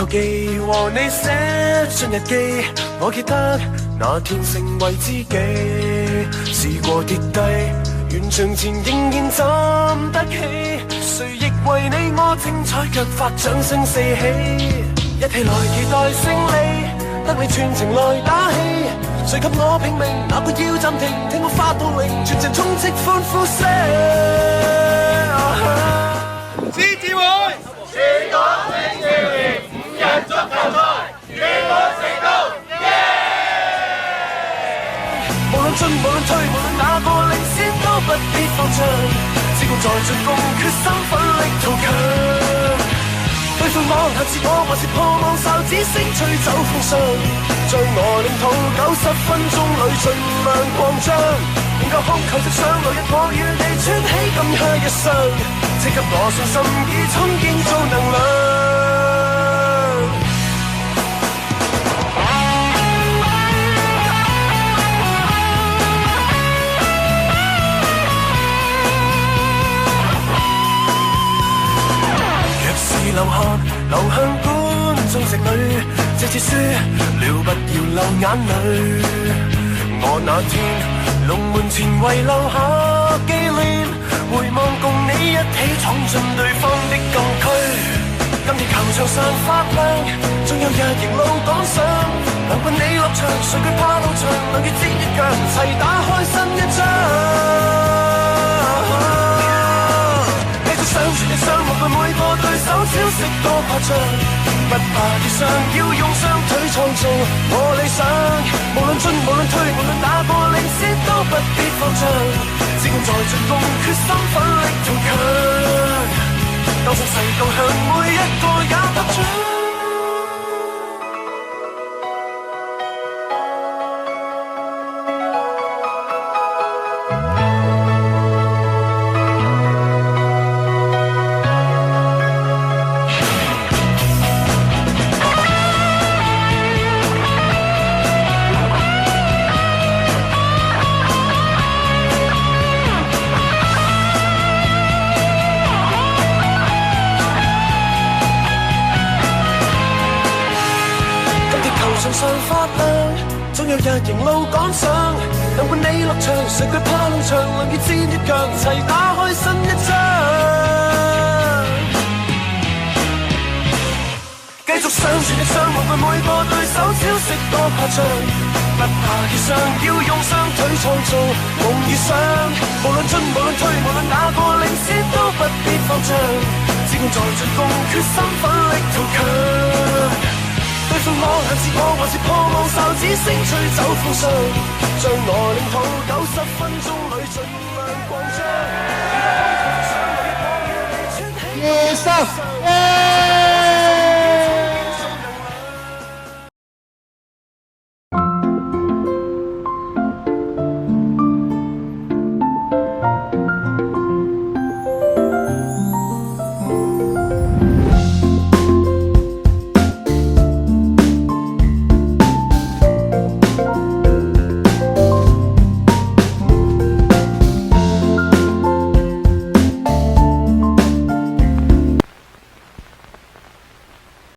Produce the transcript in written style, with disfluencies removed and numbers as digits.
球記和你寫進日記，我記得那天成為知己。試過跌低，完場前仍然站得起，誰亦為你我精彩腳法掌聲四起。一起來期待勝利，得你全程來打氣。誰給我拼命？哪個要暫停？聽我發到零，全程充斥歡呼聲。獅子會全港青少年5人足球賽圓滿成功，無論進無論退，無論哪個領先都不必放槍，只管在進攻，決心奮力圖強。對付我，下次我還是破網哨子聲吹走風霜，將我領土90分鐘裏盡量擴張，能夠控球直上來日我與你穿起金靴一雙，請給我信心以衝勁做能量。流汗流向觀眾席裏，這次輸了不要流眼淚。我那天龍門前遺留下紀念，回望共你一起闖進對方的禁區。今天球場上發亮，總有日迎路趕上，能伴你落場，誰懼怕路長，能與戰一樣，齊打開新一章。上傳力上，無懼每個對手招式多誇張，不怕跌傷，要用雙腿創造我理想。無論進無論退，無論哪個領先都不必慌張，只管在進攻，決心奮力圖強，當聲勢導向，每一個也得獎。上發亮，總有日迎路趕上，能伴你落場，誰懼怕路長，能與戰一樣，齊打開新一章。繼續上傳力上，無懼每個對手招式多誇張，不怕跌傷，要用雙腿創造夢與想。無論進無論退，無論哪個領先都不必慌張，只管在進攻，決心奮力圖強。對付我，下次我還是破網哨子聲吹走風霜，將我領土90分鐘裏盡量擴張。